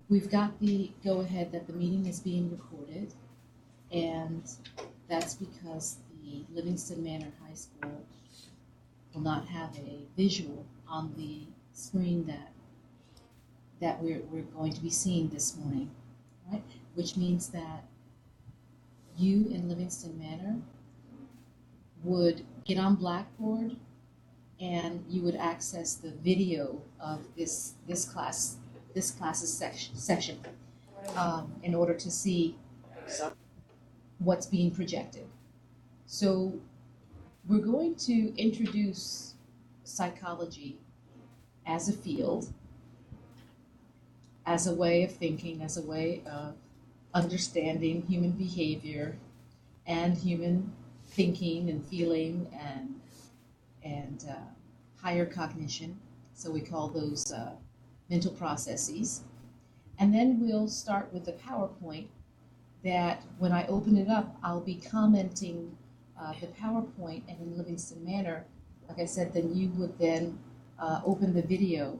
We've got the go-ahead that the meeting is being recorded, and that's because the Livingston Manor High School will not have a visual on the screen that we're going to be seeing this morning, right? Which means that you in Livingston Manor would get on Blackboard and you would access the video of this class's section in order to see what's being projected. So we're going to introduce psychology as a field, as a way of thinking, as a way of understanding human behavior and human thinking and feeling and higher cognition. So we call those mental processes. And then we'll start with the PowerPoint that when I open it up, I'll be commenting the PowerPoint, and in Livingston Manor, like I said, then you would then open the video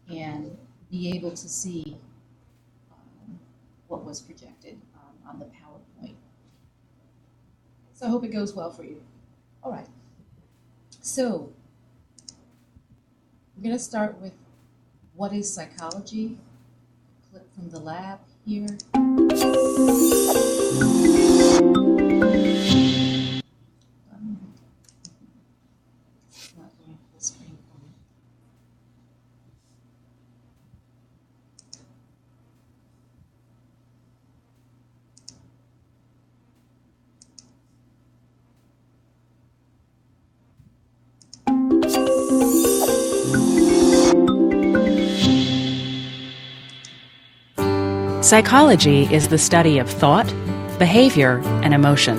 and be able to see what was projected on the PowerPoint. So I hope it goes well for you. All right. So we're going to start with what is psychology? Clip from the lab here. It's not going full screen for me. Psychology is the study of thought, behavior, and emotion.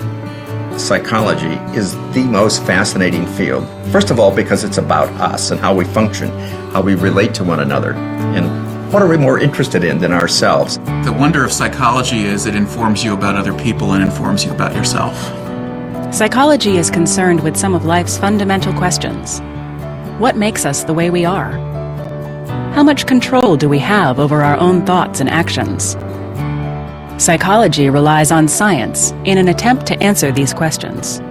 Psychology is the most fascinating field. First of all, because it's about us and how we function, how we relate to one another, and what are we more interested in than ourselves. The wonder of psychology is it informs you about other people and informs you about yourself. Psychology is concerned with some of life's fundamental questions. What makes us the way we are? How much control do we have over our own thoughts and actions? Psychology relies on science in an attempt to answer these questions.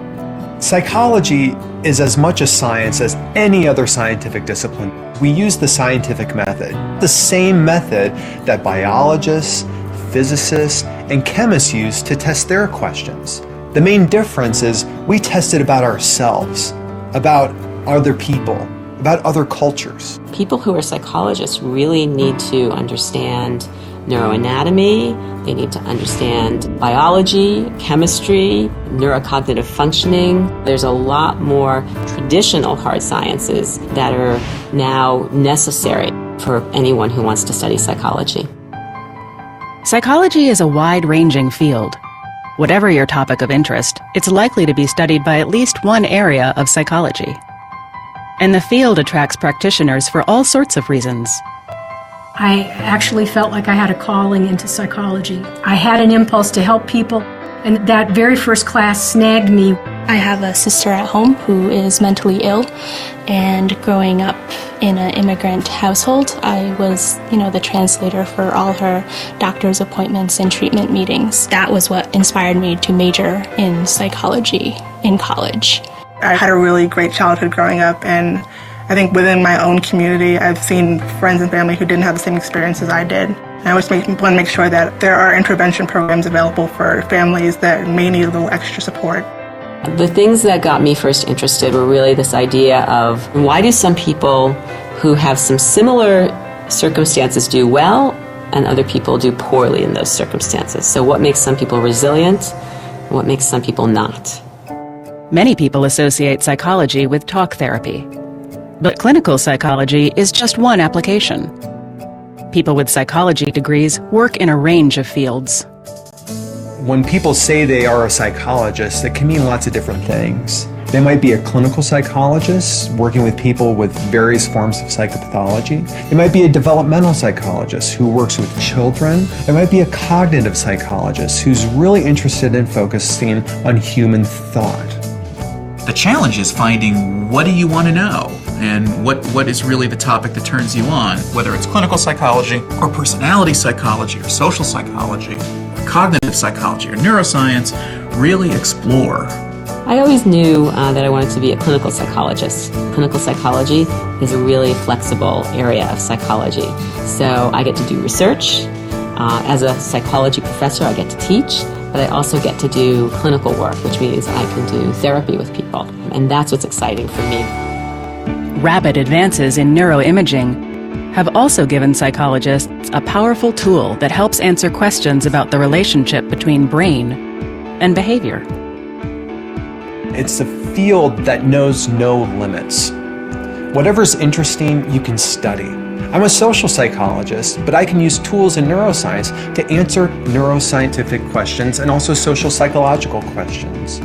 Psychology is as much a science as any other scientific discipline. We use the scientific method, the same method that biologists, physicists, and chemists use to test their questions. The main difference is we test it about ourselves, about other people, about other cultures. People who are psychologists really need to understand neuroanatomy, they need to understand biology, chemistry, neurocognitive functioning. There's a lot more traditional hard sciences that are now necessary for anyone who wants to study psychology. Psychology is a wide-ranging field. Whatever your topic of interest, it's likely to be studied by at least one area of psychology. And the field attracts practitioners for all sorts of reasons. I actually felt like I had a calling into psychology. I had an impulse to help people, and that very first class snagged me. I have a sister at home who is mentally ill, and growing up in an immigrant household, I was, the translator for all her doctor's appointments and treatment meetings. That was what inspired me to major in psychology in college. I had a really great childhood growing up, and I think within my own community, I've seen friends and family who didn't have the same experience as I did. And I always want to make sure that there are intervention programs available for families that may need a little extra support. The things that got me first interested were really this idea of why do some people who have some similar circumstances do well and other people do poorly in those circumstances? So what makes some people resilient and what makes some people not? Many people associate psychology with talk therapy. But clinical psychology is just one application. People with psychology degrees work in a range of fields. When people say they are a psychologist, it can mean lots of different things. They might be a clinical psychologist working with people with various forms of psychopathology. They might be a developmental psychologist who works with children. There might be a cognitive psychologist who's really interested in focusing on human thought. The challenge is finding what do you want to know? and what is really the topic that turns you on, whether it's clinical psychology or personality psychology or social psychology, or cognitive psychology or neuroscience. Really explore. I always knew that I wanted to be a clinical psychologist. Clinical psychology is a really flexible area of psychology. So I get to do research. As a psychology professor, I get to teach, but I also get to do clinical work, which means I can do therapy with people. And that's what's exciting for me. Rapid advances in neuroimaging have also given psychologists a powerful tool that helps answer questions about the relationship between brain and behavior. It's a field that knows no limits. Whatever's interesting, you can study. I'm a social psychologist, but I can use tools in neuroscience to answer neuroscientific questions and also social psychological questions.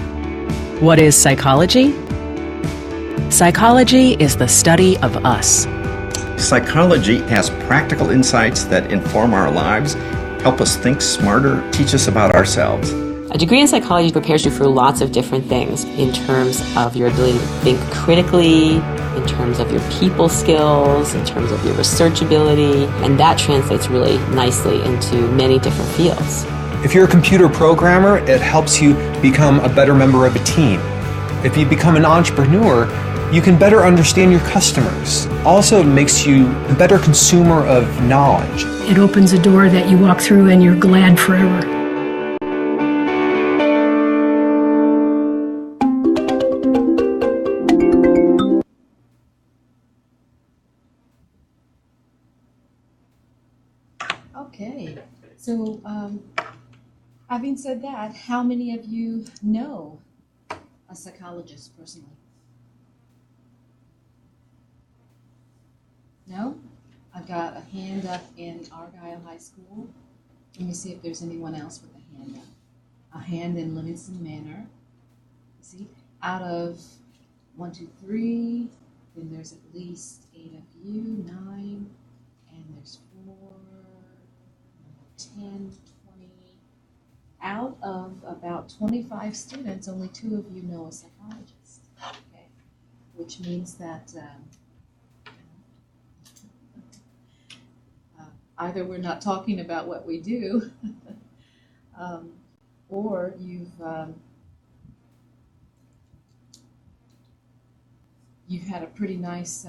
What is psychology? Psychology is the study of us. Psychology has practical insights that inform our lives, help us think smarter, teach us about ourselves. A degree in psychology prepares you for lots of different things in terms of your ability to think critically, in terms of your people skills, in terms of your research ability, and that translates really nicely into many different fields. If you're a computer programmer, it helps you become a better member of a team. If you become an entrepreneur, you can better understand your customers. Also, it makes you a better consumer of knowledge. It opens a door that you walk through and you're glad forever. Okay, so having said that, how many of you know a psychologist personally? No? I've got a hand up in Argyle High School. Let me see if there's anyone else with a hand up. A hand in Livingston Manor. See, out of 1, 2, 3, then there's at least 8 of you, 9, and there's 4, 10, 20. Out of about 25 students, only 2 of you know a psychologist. Okay, which means that either we're not talking about what we do, or you've had a pretty nice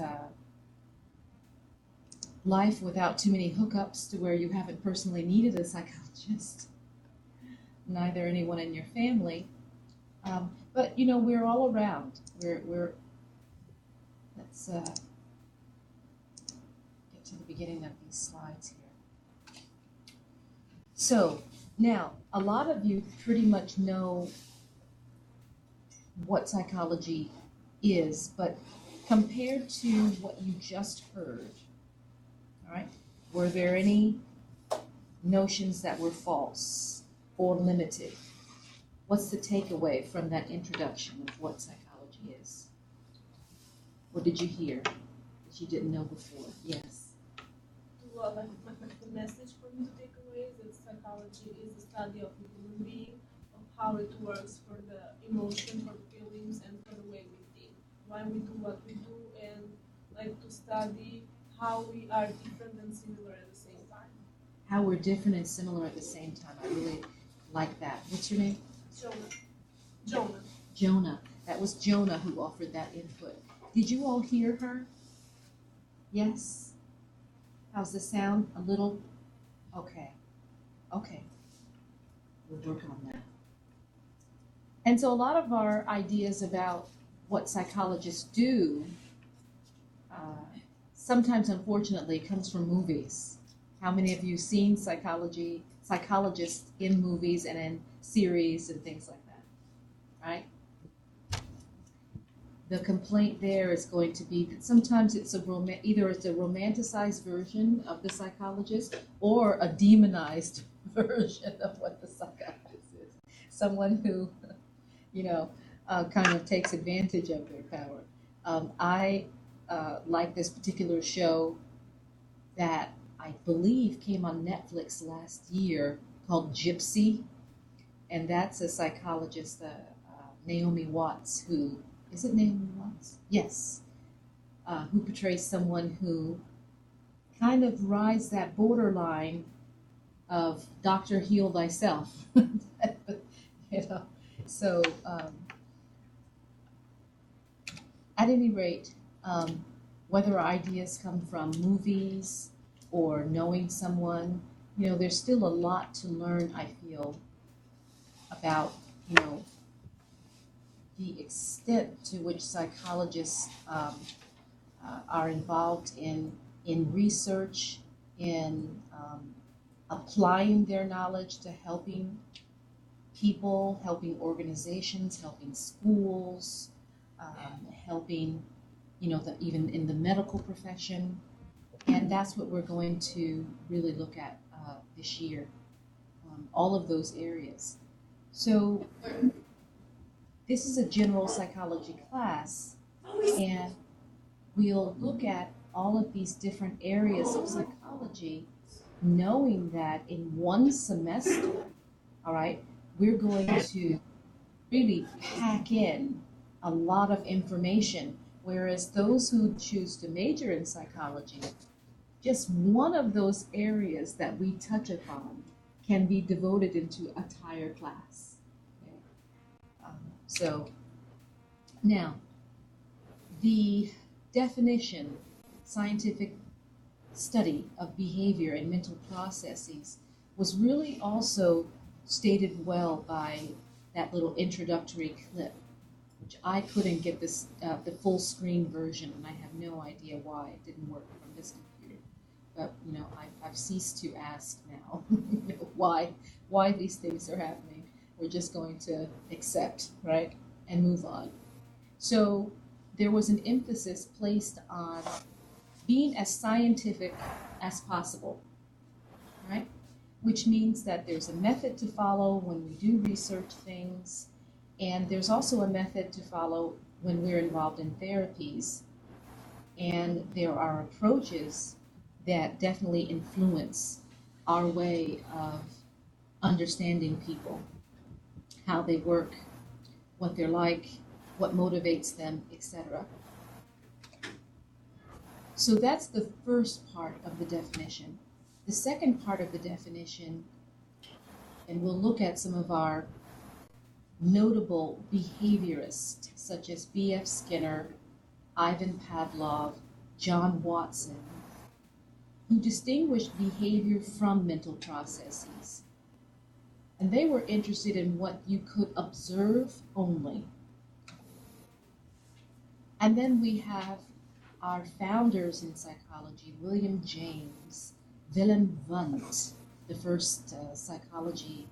life without too many hookups to where you haven't personally needed a psychologist, neither anyone in your family. But you know, we're all around. Let's get to the beginning of these slides here. So now, a lot of you pretty much know what psychology is, but compared to what you just heard, all right, were there any notions that were false or limited? What's the takeaway from that introduction of what psychology is? What did you hear that you didn't know before? Yes. Well, the message for me to take away is that psychology is the study of the human being, of how it works for the emotion, for the feelings, and for the way we think, why we do what we do, and like to study how we are different and similar at the same time. How we're different and similar at the same time. I really like that. What's your name? Jonah. Jonah. That was Jonah who offered that input. Did you all hear her? Yes? How's the sound? A little? Okay. Okay. We'll work on that. And so a lot of our ideas about what psychologists do sometimes, unfortunately, comes from movies. How many of you seen psychologists in movies and in series and things like that? Right? The complaint there is going to be that sometimes it's either it's a romanticized version of the psychologist or a demonized version of what the psychologist is. Someone who, kind of takes advantage of their power. I like this particular show that I believe came on Netflix last year called Gypsy, and that's a psychologist, Naomi Watts, who, is it Naomi Watts? Yes. who portrays someone who kind of rides that borderline of Doctor Heal Thyself. You know, so at any rate, whether ideas come from movies or knowing someone, you know, there's still a lot to learn, I feel, about, you know, the extent to which psychologists are involved in research, in applying their knowledge to helping people, helping organizations, helping schools, helping, you know, even in the medical profession. And that's what we're going to really look at this year, all of those areas. So this is a general psychology class, and we'll look at all of these different areas of psychology, knowing that in one semester, all right, we're going to really pack in a lot of information, whereas those who choose to major in psychology, just one of those areas that we touch upon can be devoted into an entire class. Okay? So now, the definition, scientific study of behavior and mental processes, was really also stated well by that little introductory clip, which I couldn't get this the full screen version, and I have no idea why it didn't work from this computer. But you know, I've ceased to ask now you know, why these things are happening. We're just going to accept, right, and move on. So there was an emphasis placed on being as scientific as possible, right? Which means that there's a method to follow when we do research things, and there's also a method to follow when we're involved in therapies. And there are approaches that definitely influence our way of understanding people, how they work, what they're like, what motivates them, etc. So that's the first part of the definition. The second part of the definition, and we'll look at some of our notable behaviorists, such as B.F. Skinner, Ivan Pavlov, John Watson, who distinguished behavior from mental processes. And they were interested in what you could observe only. And then we have our founders in psychology, William James, Wilhelm Wundt, the first psychology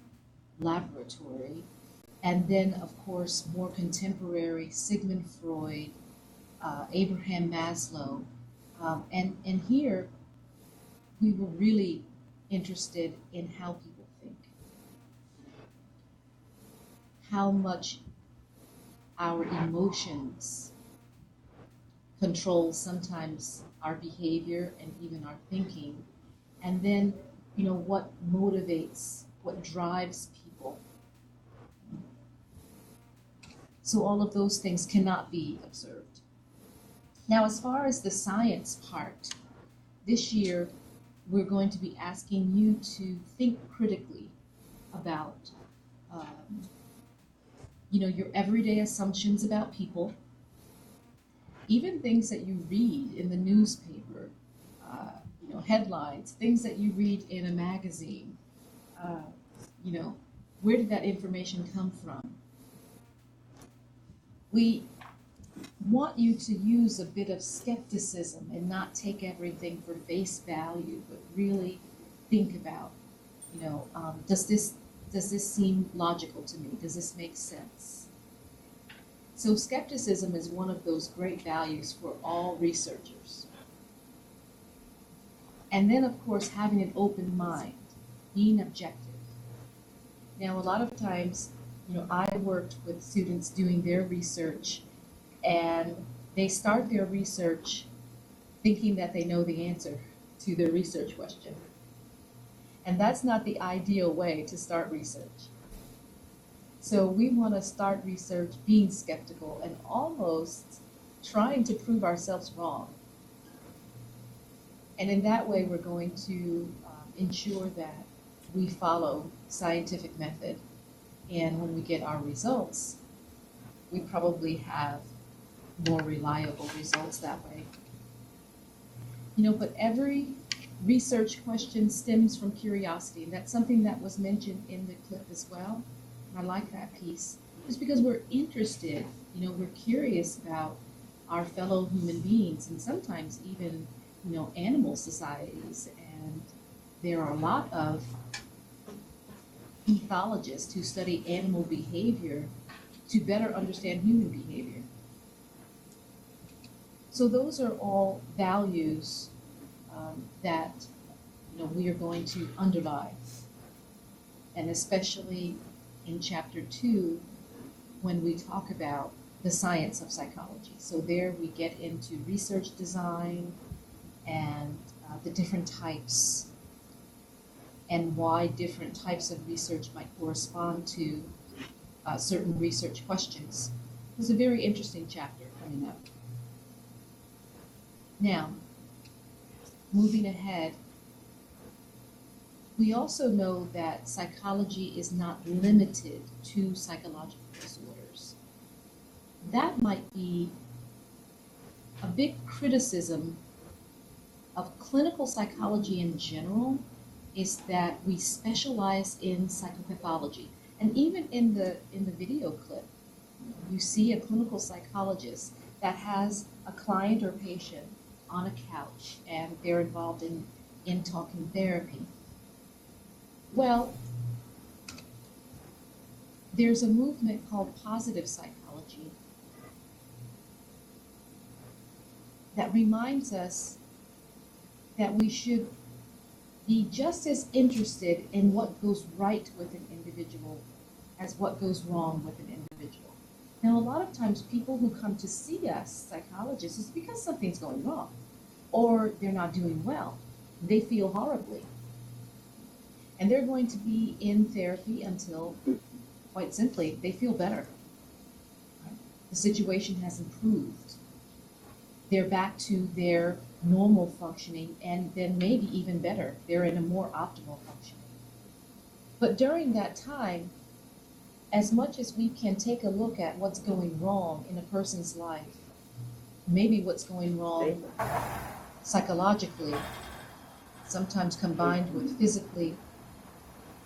laboratory, and then, of course, more contemporary Sigmund Freud, Abraham Maslow, and here we were really interested in how people think, how much our emotions control sometimes our behavior and even our thinking, and then, you know, what motivates, what drives people. So all of those things cannot be observed. Now, as far as the science part, this year we're going to be asking you to think critically about, you know, your everyday assumptions about people, even things that you read in the newspaper, you know, headlines, things that you read in a magazine. You know, where did that information come from? We want you to use a bit of skepticism and not take everything for face value, but really think about, you know, does this seem logical to me? Does this make sense? So skepticism is one of those great values for all researchers. And then, of course, having an open mind, being objective. Now, a lot of times, you know, I worked with students doing their research, and they start their research thinking that they know the answer to their research question. And that's not the ideal way to start research. So we want to start research being skeptical and almost trying to prove ourselves wrong. And in that way, we're going to ensure that we follow scientific method. And when we get our results, we probably have more reliable results that way. But every research question stems from curiosity, and that's something that was mentioned in the clip as well. And I like that piece. Just because we're interested, we're curious about our fellow human beings, and sometimes even, animal societies. And there are a lot of ethologists who study animal behavior to better understand human behavior. So those are all values that we are going to underlie, and especially in chapter 2 when we talk about the science of psychology. So there we get into research design and the different types and why different types of research might correspond to certain research questions. It's a very interesting chapter coming up. Now, moving ahead, we also know that psychology is not limited to psychological disorders. That might be a big criticism of clinical psychology in general, is that we specialize in psychopathology. And even in the video clip, you see a clinical psychologist that has a client or patient on a couch, and they're involved in talking therapy. Well, there's a movement called positive psychology that reminds us that we should be just as interested in what goes right with an individual as what goes wrong with an individual. Now, a lot of times people who come to see us, psychologists, is because something's going wrong, or they're not doing well. They feel horribly. And they're going to be in therapy until, quite simply, they feel better. The situation has improved. They're back to their normal functioning, and then maybe even better. They're in a more optimal functioning. But during that time, as much as we can take a look at what's going wrong in a person's life, maybe what's going wrong psychologically, sometimes combined with physically,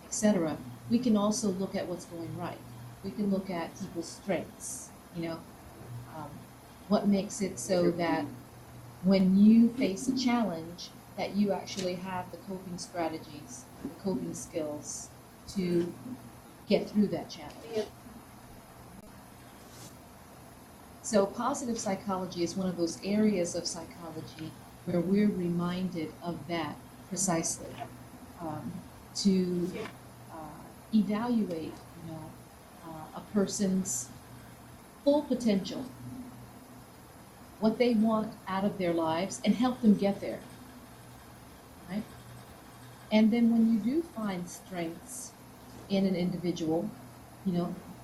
etc., we can also look at what's going right. We can look at people's strengths, what makes it so that when you face a challenge, that you actually have the coping strategies, the coping skills to get through that challenge. So positive psychology is one of those areas of psychology where we're reminded of that precisely, to evaluate, a person's full potential, what they want out of their lives, and help them get there, right? And then when you do find strengths in an individual,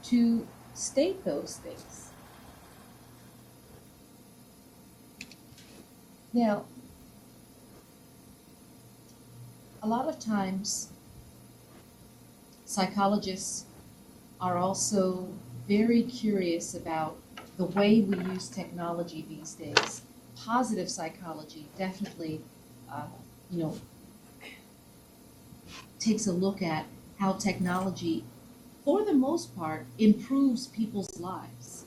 to state those things. Now, a lot of times, psychologists are also very curious about the way we use technology these days. Positive psychology definitely, takes a look at how technology, for the most part, improves people's lives.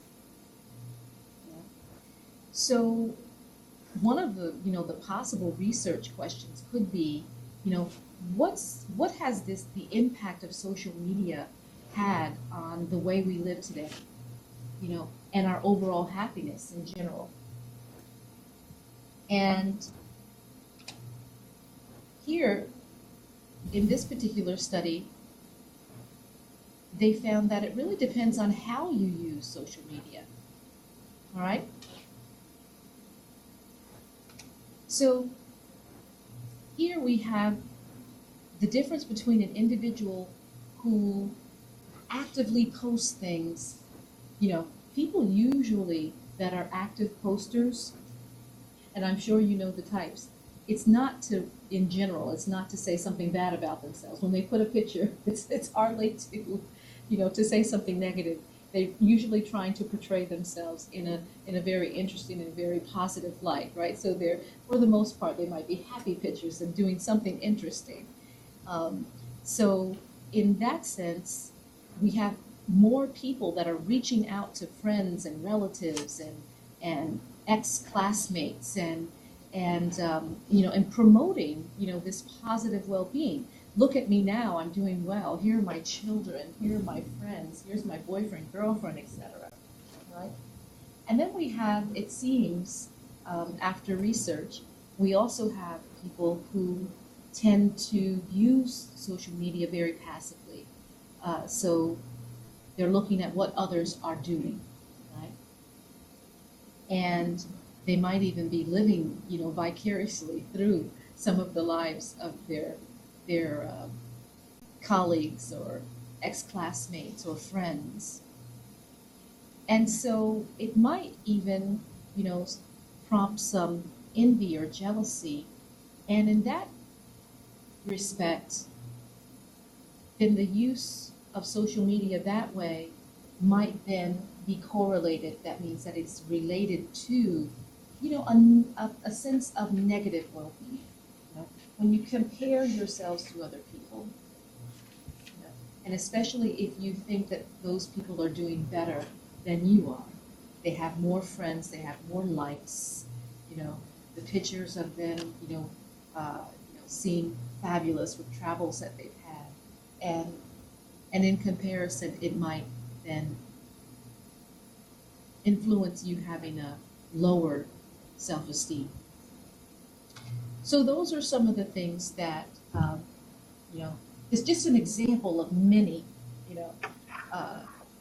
So one of the, the possible research questions could be, what has the impact of social media had on the way we live today, and our overall happiness in general. And here, in this particular study, they found that it really depends on how you use social media. All right? So here we have the difference between an individual who actively posts things. People usually that are active posters, and I'm sure you know the types, it's not to, in general, it's not to say something bad about themselves. When they put a picture, it's hardly to, to say something negative. They're usually trying to portray themselves in a very interesting and very positive light, right? So they're, for the most part, they might be happy pictures and doing something interesting. So in that sense, we have more people that are reaching out to friends and relatives and ex-classmates and promoting, this positive well-being. Look at me now, I'm doing well. Here are my children, here are my friends, here's my boyfriend, girlfriend, etc. Right? And then we have, it seems, after research, we also have people who tend to use social media very passively. So they're looking at what others are doing, right? And they might even be living, vicariously through some of the lives of their colleagues or ex-classmates or friends. And so it might even, prompt some envy or jealousy. And in that respect, then the use of social media that way might then be correlated. That means that it's related to, a sense of negative well-being. When you compare yourselves to other people, and especially if you think that those people are doing better than you are, they have more friends, they have more likes, the pictures of them, seem fabulous with travels that they've had, and in comparison, it might then influence you having a lower self-esteem. So those are some of the things that, it's just an example of many,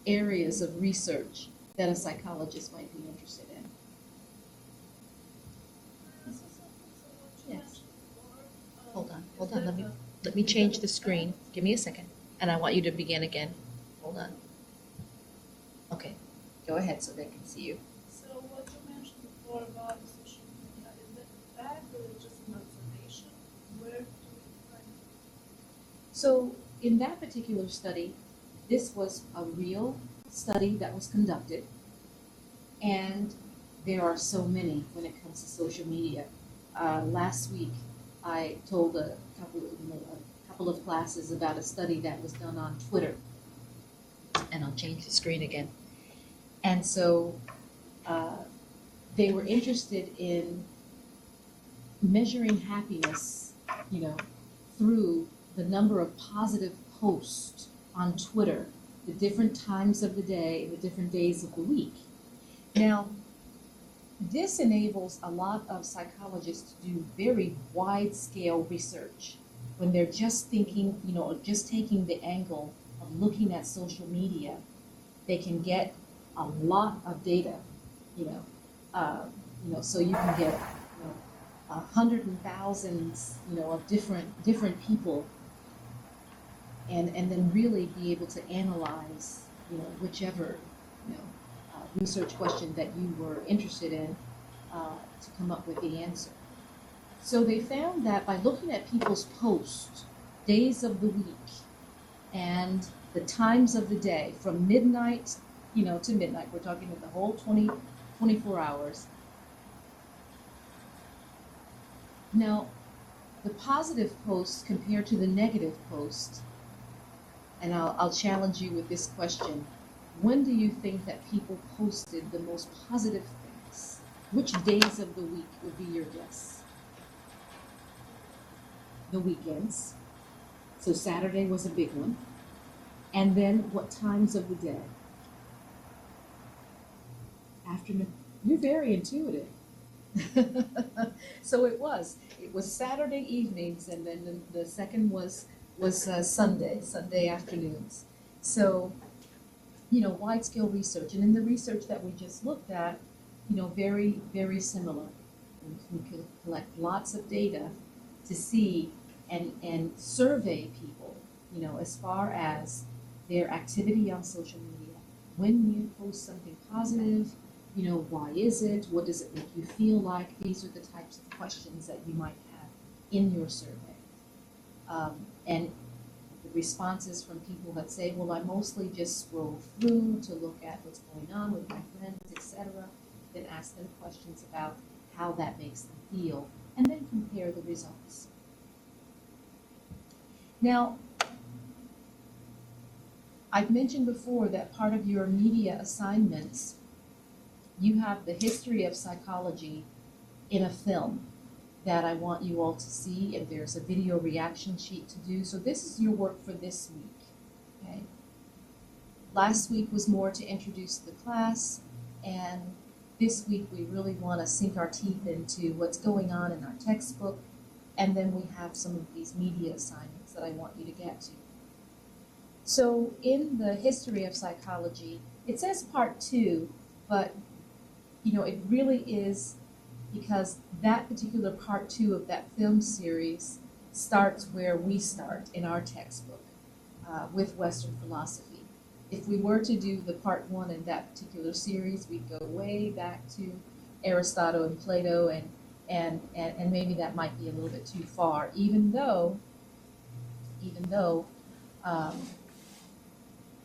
areas of research that a psychologist might be interested in. Yes. Hold on. Let me change the screen. Give me a second, and I want you to begin again. Hold on. Okay, go ahead so they can see you. So what you mentioned before about the social media, is that a fact or just an observation? Where do we find it? So in that particular study, this was a real study that was conducted, and there are so many when it comes to social media. Last week, I told a couple of classes about a study that was done on Twitter, and I'll change the screen again. And so they were interested in measuring happiness, through the number of positive posts on Twitter, the different times of the day, the different days of the week. Now, this enables a lot of psychologists to do very wide-scale research when they're just thinking, just taking the angle of looking at social media. They can get a lot of data, so you can get, hundreds and thousands, of different people, and then really be able to analyze, whichever, research question that you were interested in, to come up with the answer. So they found that by looking at people's posts, days of the week, and the times of the day, from midnight, to midnight, we're talking about the whole 24 hours. Now, the positive posts compared to the negative posts, and I'll challenge you with this question. When do you think that people posted the most positive things? Which days of the week would be your guess? The weekends. So Saturday was a big one. And then what times of the day? Afternoon. You're very intuitive. So it was Saturday evenings, and then the second was Sunday afternoons. So, wide-scale research. And in the research that we just looked at, very, very similar. We can collect lots of data to see and survey people, as far as their activity on social media. When you post something positive, why is it? What does it make you feel like? These are the types of questions that you might have in your survey. And the responses from people that say, well, I mostly just scroll through to look at what's going on with my friends, etc. Then ask them questions about how that makes them feel, and then compare the results. Now, I've mentioned before that part of your media assignments, you have the history of psychology in a film that I want you all to see, and there's a video reaction sheet to do. So this is your work for this week, okay? Last week was more to introduce the class, and this week we really want to sink our teeth into what's going on in our textbook, and then we have some of these media assignments that I want you to get to. So in the history of psychology, it says part 2, but it really is because that particular part 2 of that film series starts where we start in our textbook with Western philosophy. If we were to do the part 1 in that particular series, we'd go way back to Aristotle and Plato, and maybe that might be a little bit too far, even though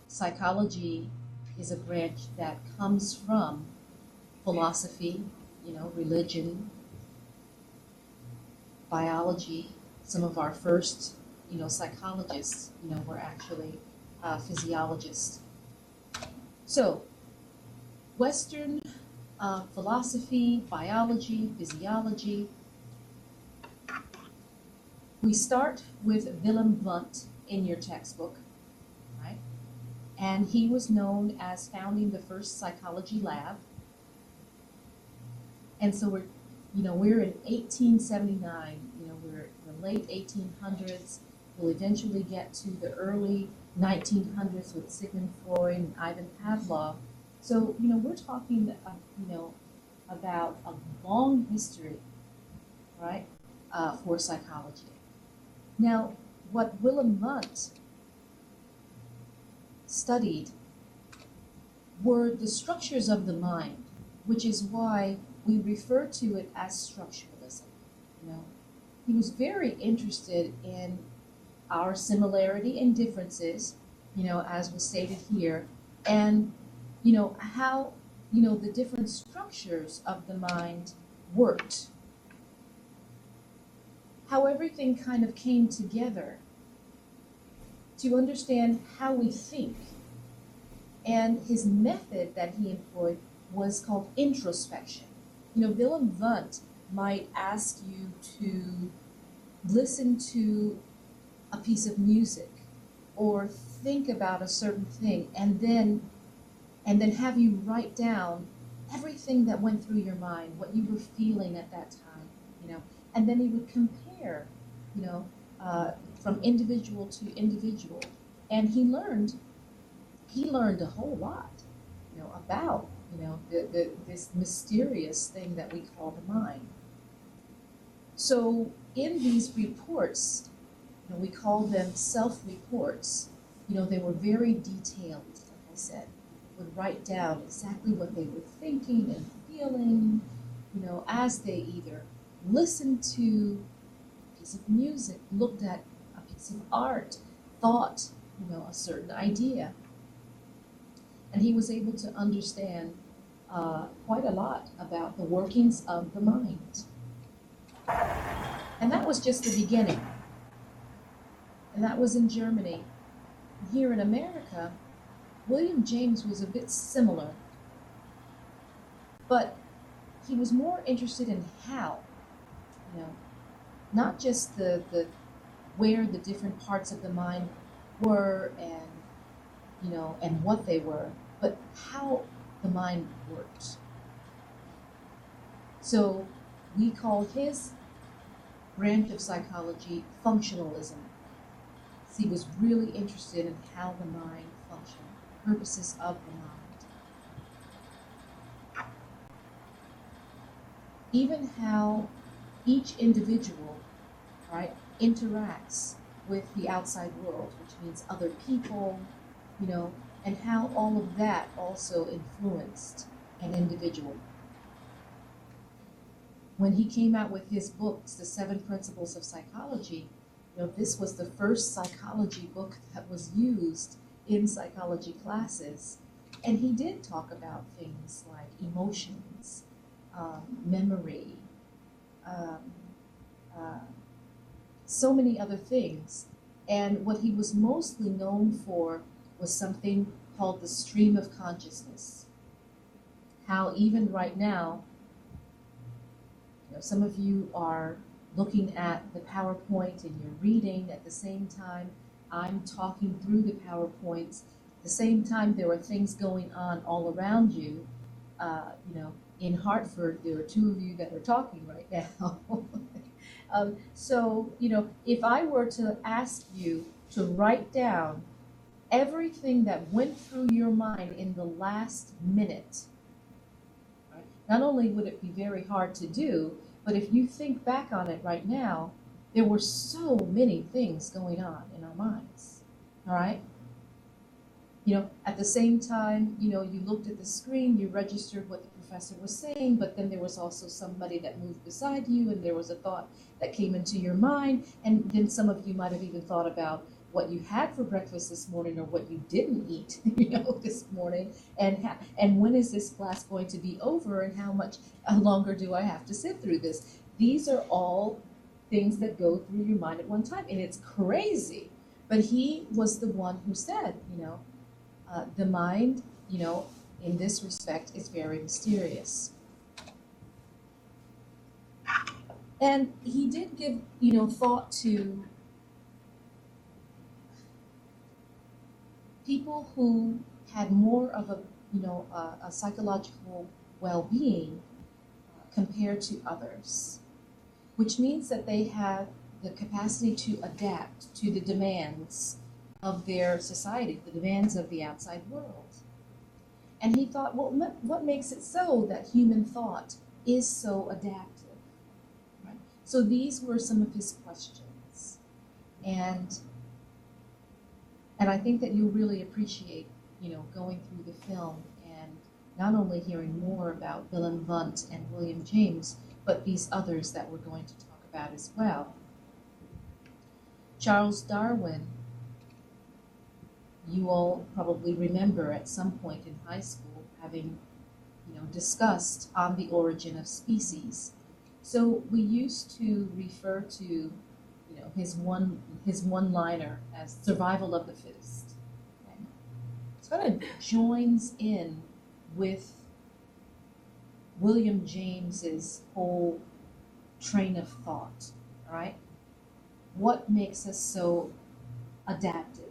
psychology is a branch that comes from philosophy, religion, biology. Some of our first, psychologists, were actually physiologists. So, Western philosophy, biology, physiology. We start with Willem Wundt in your textbook, right? And he was known as founding the first psychology lab. And so we're in 1879, we're the late 1800s. We'll eventually get to the early 1900s with Sigmund Freud and Ivan Pavlov. So, we're talking, about a long history, right, for psychology. Now, what Willem Wundt studied were the structures of the mind, which is why we refer to it as structuralism. He was very interested in our similarity and differences, as was stated here, and how the different structures of the mind worked, how everything kind of came together to understand how we think. And his method that he employed was called introspection. Willem Wundt might ask you to listen to a piece of music or think about a certain thing, and then have you write down everything that went through your mind, what you were feeling at that time, and then he would compare, from individual to individual, and he learned a whole lot, about this mysterious thing that we call the mind. So in these reports, we call them self-reports. They were very detailed, like I said. Would write down exactly what they were thinking and feeling, as they either listened to a piece of music, looked at a piece of art, thought, a certain idea. And he was able to understand quite a lot about the workings of the mind. And that was just the beginning. And that was in Germany. Here in America, William James was a bit similar, but he was more interested in how, not just the where the different parts of the mind were and what they were, but how the mind worked. So we call his branch of psychology functionalism. He was really interested in how the mind functioned, purposes of the mind. Even how each individual, right, interacts with the outside world, which means other people, and how all of that also influenced an individual. When he came out with his books, The 7 Principles of Psychology, this was the first psychology book that was used in psychology classes. And he did talk about things like emotions, memory, so many other things. And what he was mostly known for was something called the stream of consciousness. How even right now, some of you are looking at the PowerPoint and you're reading at the same time. I'm talking through the PowerPoints. At the same time, there are things going on all around you. In Hartford, there are 2 of you that are talking right now. So, if I were to ask you to write down everything that went through your mind in the last minute, right? Not only would it be very hard to do, but if you think back on it right now, there were so many things going on in our minds, all right? At the same time, you looked at the screen, you registered what the professor was saying, but then there was also somebody that moved beside you, and there was a thought that came into your mind, and then some of you might have even thought about what you had for breakfast this morning or what you didn't eat, this morning, and when is this class going to be over, and how much longer do I have to sit through this? These are all things that go through your mind at one time, and it's crazy. But he was the one who said, the mind, in this respect, is very mysterious. And he did give, thought to people who had more of a psychological well-being compared to others, which means that they have the capacity to adapt to the demands of their society, the demands of the outside world. And he thought, well, what makes it so that human thought is so adaptive? Right? So these were some of his questions. And I think that you'll really appreciate, going through the film and not only hearing more about Willem Wundt and William James, but these others that we're going to talk about as well. Charles Darwin, you all probably remember at some point in high school having, discussed On the Origin of Species. So we used to refer to, his one-liner as survival of the fittest. Okay? So it kind of joins in with William James's whole train of thought. All right, what makes us so adaptive?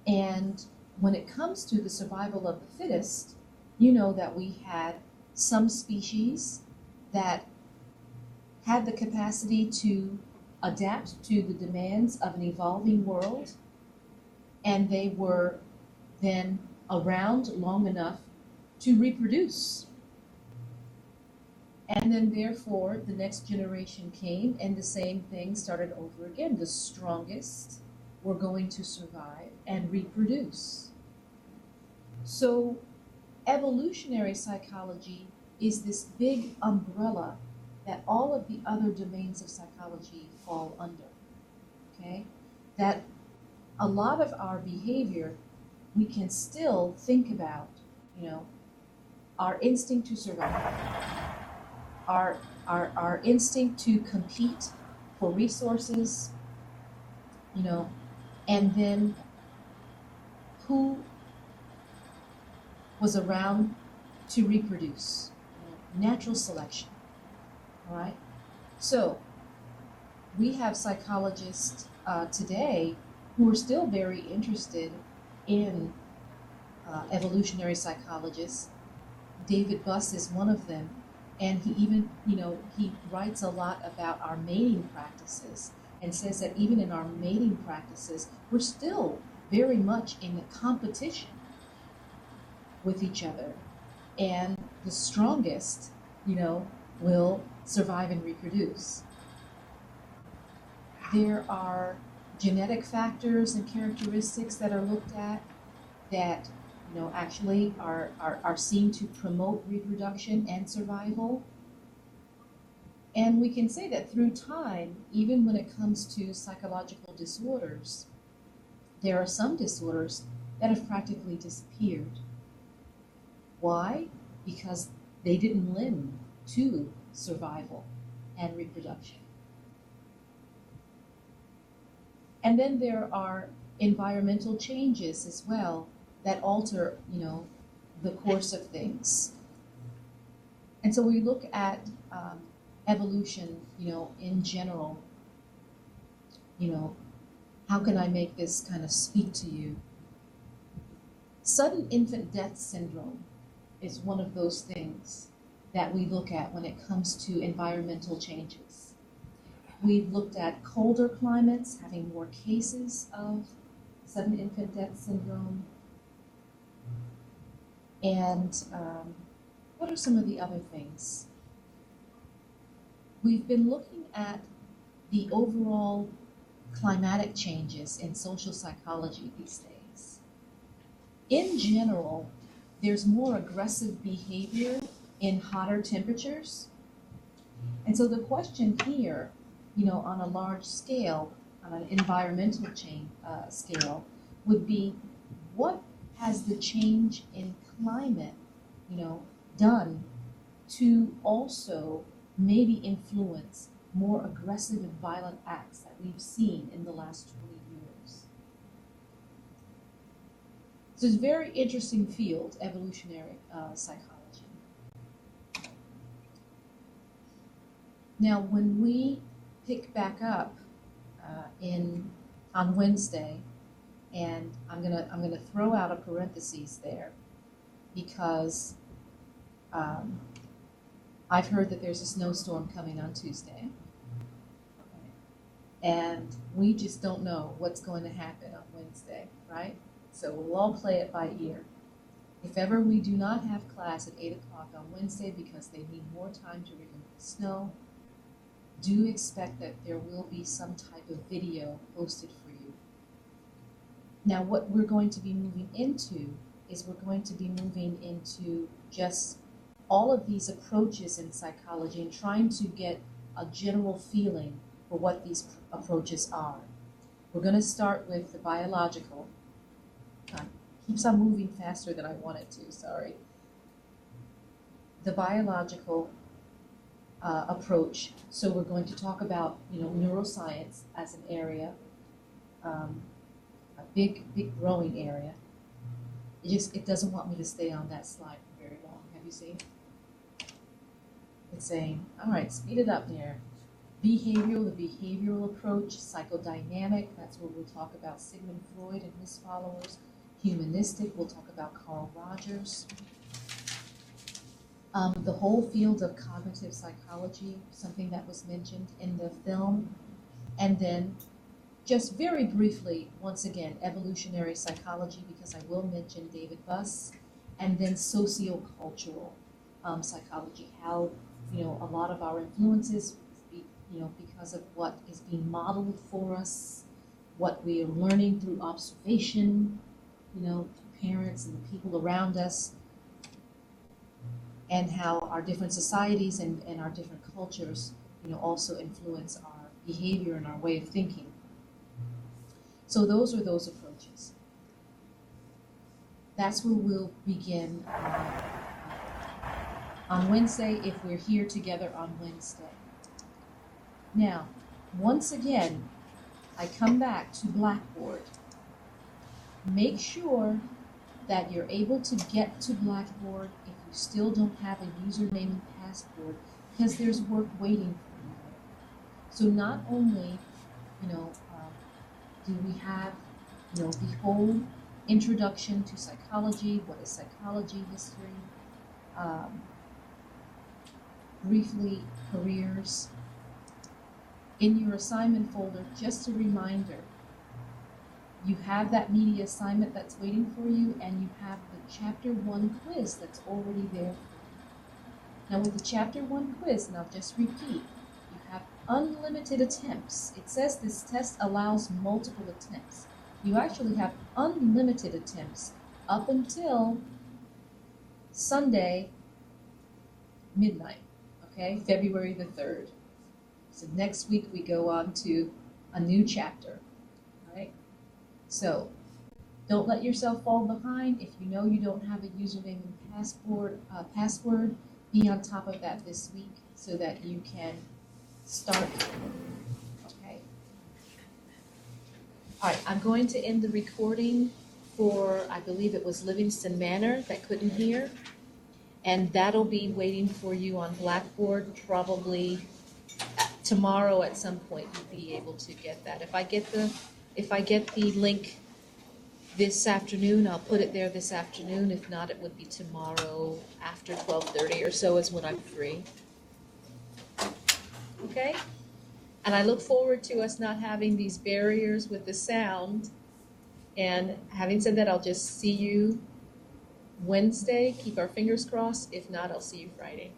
And when it comes to the survival of the fittest, that we had some species that had the capacity to adapt to the demands of an evolving world, and they were then around long enough to reproduce. And then therefore the next generation came and the same thing started over again. The strongest were going to survive and reproduce. So evolutionary psychology is this big umbrella that all of the other domains of psychology fall under, okay? That a lot of our behavior, we can still think about, our instinct to survive, our instinct to compete for resources, and then who was around to reproduce, natural selection, all right? So we have psychologists today who are still very interested in evolutionary psychologists. David Buss is one of them, and he even, he writes a lot about our mating practices and says that even in our mating practices, we're still very much in a competition with each other. And the strongest, will survive and reproduce. There are genetic factors and characteristics that are looked at that, actually are seen to promote reproduction and survival. And we can say that through time, even when it comes to psychological disorders, there are some disorders that have practically disappeared. Why? Because they didn't lend to survival and reproduction. And then there are environmental changes as well that alter, the course of things. And so we look at evolution, in general. How can I make this kind of speak to you? Sudden infant death syndrome is one of those things that we look at when it comes to environmental changes. We've looked at colder climates having more cases of sudden infant death syndrome. And what are some of the other things? We've been looking at the overall climatic changes in social psychology these days. In general, there's more aggressive behavior in hotter temperatures. And so the question here, on a large scale, on an environmental scale, would be what has the change in climate, done to also maybe influence more aggressive and violent acts that we've seen in the last 20 years. So it's a very interesting field, evolutionary psychology. Now, when we pick back up on Wednesday, and I'm gonna throw out a parenthesis there because I've heard that there's a snowstorm coming on Tuesday, and we just don't know what's going to happen on Wednesday, right? So we'll all play it by ear. If ever we do not have class at 8 o'clock on Wednesday because they need more time to remove the snow, do expect that there will be some type of video posted for you. Now, what we're going to be moving into is we're going to be moving into just all of these approaches in psychology and trying to get a general feeling for what these approaches are. We're going to start with the biological. Keeps on moving faster than I want it to, sorry. The biological approach. So we're going to talk about, neuroscience as an area, a big growing area. It doesn't want me to stay on that slide for very long. Have you seen? It's saying, all right, speed it up there. The behavioral approach, psychodynamic, that's where we'll talk about Sigmund Freud and his followers. Humanistic, we'll talk about Carl Rogers. The whole field of cognitive psychology, something that was mentioned in the film. And then, just very briefly, once again, evolutionary psychology, because I will mention David Buss, and then sociocultural psychology, how, a lot of our influences, because of what is being modeled for us, what we are learning through observation, through parents and the people around us, and how our different societies and our different cultures, also influence our behavior and our way of thinking. So those are those approaches. That's where we'll begin on Wednesday, if we're here together on Wednesday. Now, once again, I come back to Blackboard. Make sure that you're able to get to Blackboard if you still don't have a username and password, because there's work waiting for you there. So not only, do we have, the whole introduction to psychology, what is psychology, history, briefly careers. In your assignment folder, just a reminder, you have that media assignment that's waiting for you, and you have the Chapter 1 quiz that's already there for you. Now with the Chapter 1 quiz, and I'll just repeat, you have unlimited attempts. It says this test allows multiple attempts. You actually have unlimited attempts up until Sunday, midnight, okay? February the 3rd. So next week we go on to a new chapter, right? So don't let yourself fall behind. If you know you don't have a username and password, be on top of that this week so that you can start. Okay. All right, I'm going to end the recording for, I believe it was Livingston Manor that couldn't hear. And that'll be waiting for you on Blackboard probably tomorrow at some point. You'll be able to get that. If I get the link this afternoon, I'll put it there this afternoon. If not, it would be tomorrow after 12:30 or so is when I'm free. Okay? And I look forward to us not having these barriers with the sound. And having said that, I'll just see you Wednesday. Keep our fingers crossed. If not, I'll see you Friday.